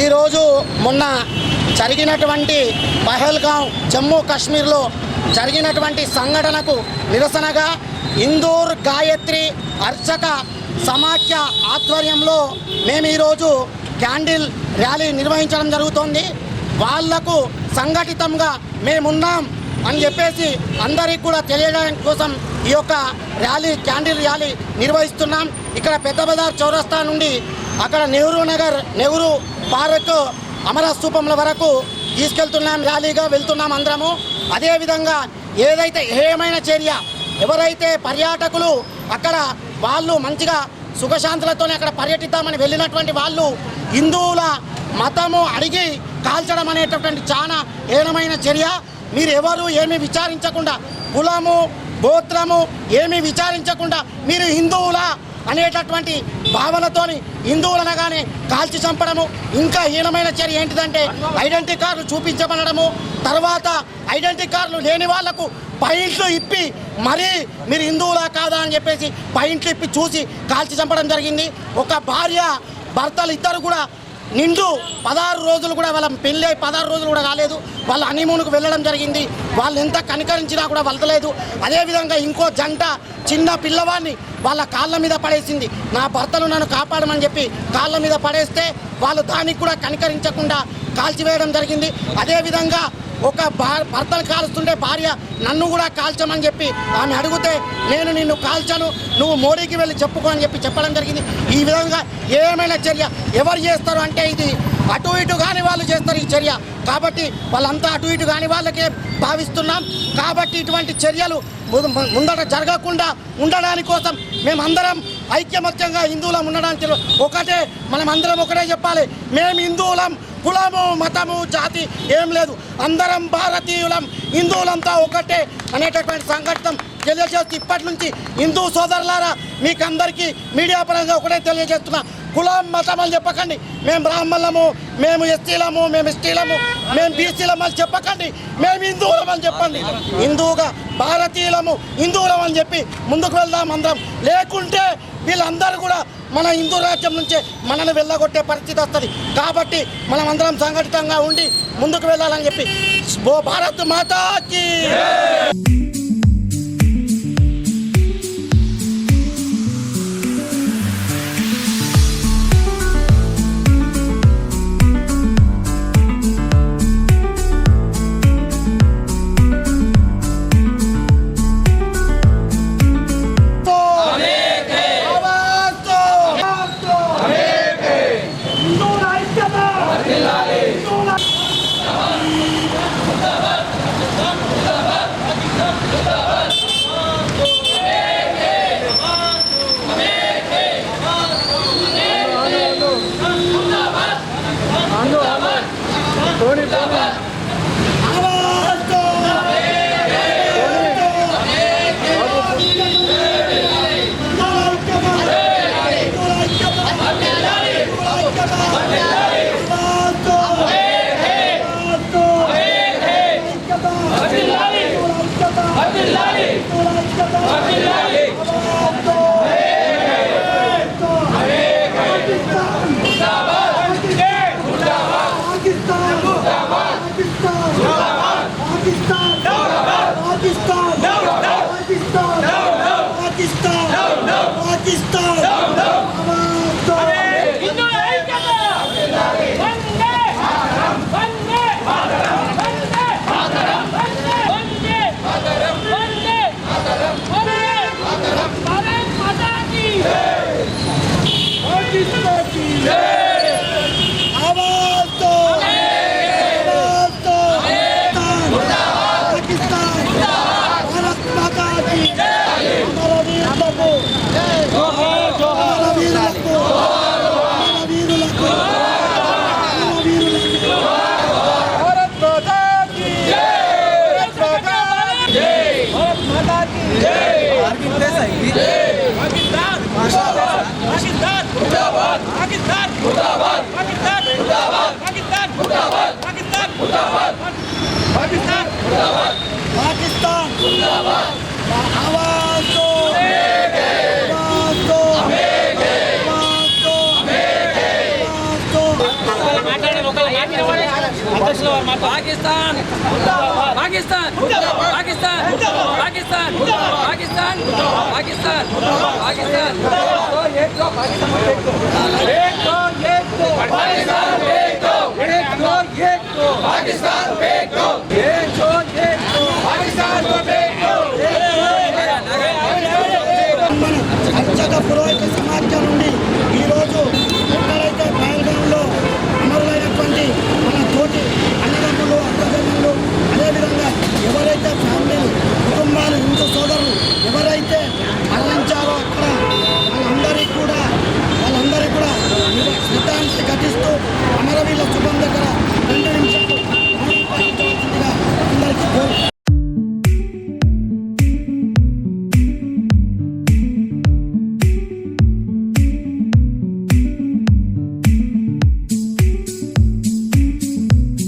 ఈరోజు మొన్న జరిగినటువంటి పహల్గాం జమ్మూ కాశ్మీర్లో జరిగినటువంటి సంఘటనకు నిరసనగా ఇందూర్ గాయత్రి అర్చక సమాఖ్య ఆధ్వర్యంలో మేము ఈరోజు క్యాండిల్ ర్యాలీ నిర్వహించడం జరుగుతోంది. వాళ్లకు సంఘటితంగా మేమున్నాం అని చెప్పేసి అందరికీ కూడా తెలియడం కోసం ఈ యొక్క ర్యాలీ క్యాండిల్ ర్యాలీ నిర్వహిస్తున్నాం. ఇక్కడ పెద్ద బజార్ చౌరస్తా నుండి అక్కడ నెహ్రూ నగర్, నెహ్రూ పార్క్, అమర స్తూపంల వరకు తీసుకెళ్తున్నాం. ర్యాలీగా వెళ్తున్నాం అందరము. అదేవిధంగా ఏదైతే ఏమైనా చర్య, ఎవరైతే పర్యాటకులు అక్కడ వాళ్ళు మంచిగా సుఖశాంతులతోనే అక్కడ పర్యటిద్దామని వెళ్ళినటువంటి వాళ్ళు హిందువుల మతము అడిగి కాల్చడం అనేటటువంటి చాలా హీనమైన చర్య. మీరు ఎవరు ఏమీ విచారించకుండా, కులము గోత్రము ఏమీ విచారించకుండా మీరు హిందువులా అనేటటువంటి భావనతోని హిందువులనగానే కాల్చి చంపడము. ఇంకా హీనమైన చర్య ఏంటిదంటే ఐడెంటిటీ కార్డులు చూపించబడము, తర్వాత ఐడెంటిటీ కార్డులు లేని వాళ్లకు పాయింట్లు ఇప్పి మరీ మీరు హిందువులా కాదా అని చెప్పేసి పాయింట్లు ఇప్పి చూసి కాల్చి చంపడం జరిగింది. ఒక భార్య భర్తలు ఇద్దరు కూడా నిండు 16 రోజులు కూడా వాళ్ళ పెళ్ళి 16 రోజులు కూడా కాలేదు, వాళ్ళ హనీమూన్కు వెళ్ళడం జరిగింది. వాళ్ళు ఎంత కనికరించినా కూడా వదలలేదు. అదేవిధంగా ఇంకో జంట చిన్న పిల్లవాడిని వాళ్ళ కాళ్ళ మీద పడేసింది. నా భర్తలు నన్ను కాపాడమని చెప్పి కాళ్ళ మీద పడేస్తే వాళ్ళు దానికి కూడా కనికరించకుండా కాల్చివేయడం జరిగింది. అదేవిధంగా ఒక భర్తను కాల్స్తుంటే భార్య నన్ను కూడా కాల్చమని చెప్పి ఆమె అడిగితే నేను నిన్ను కాల్చను, నువ్వు మోడీకి వెళ్ళి చెప్పుకో అని చెప్పి చెప్పడం జరిగింది. ఈ విధంగా ఏమైనా చర్య ఎవరు చేస్తారు అంటే ఇది అటు ఇటు కాని వాళ్ళు చేస్తారు ఈ చర్య. కాబట్టి వాళ్ళంతా అటు ఇటు కాని వాళ్ళకే భావిస్తున్నాం. కాబట్టి ఇటువంటి చర్యలు ముందట జరగకుండా ఉండడానికి కోసం మేమందరం ఐక్యమత్యంగా హిందువులం ఉండడానికి ఒకటే, మనం అందరం ఒకటే చెప్పాలి. మేము హిందువులం, కులము మతము జాతి ఏం లేదు, అందరం భారతీయులం, హిందువులంతా ఒకటే అనేటటువంటి సంఘటన తెలియజేస్తూ ఇప్పటి నుంచి హిందూ సోదరులారా మీకందరికీ మీడియా పరంగా ఒకటే తెలియజేస్తున్నా, కులం మతం అని చెప్పకండి. మేము బ్రాహ్మణులము, మేము ఎస్టీలము, మేము ఎస్టీలము, మేము బీసీలము అని చెప్పకండి, మేము హిందువులం అని చెప్పండి. హిందువుగా భారతీయులము, హిందువులం అని చెప్పి ముందుకు వెళ్దాం అందరం. లేకుంటే వీళ్ళందరూ కూడా మన హిందూ రాజ్యం నుంచే మనల్ని వెళ్ళగొట్టే పరిస్థితి వస్తుంది. కాబట్టి మనం అందరం సంఘటితంగా ఉండి ముందుకు వెళ్ళాలని చెప్పి భారత్ మాతాకి పాకిస్తాన్ పాకిస్తాన్ పాకిస్తాన్ పాకిస్తాన్ పాకిస్తాన్ పాకిస్తాన్ పాకిస్తాన్ పాకిస్తాన్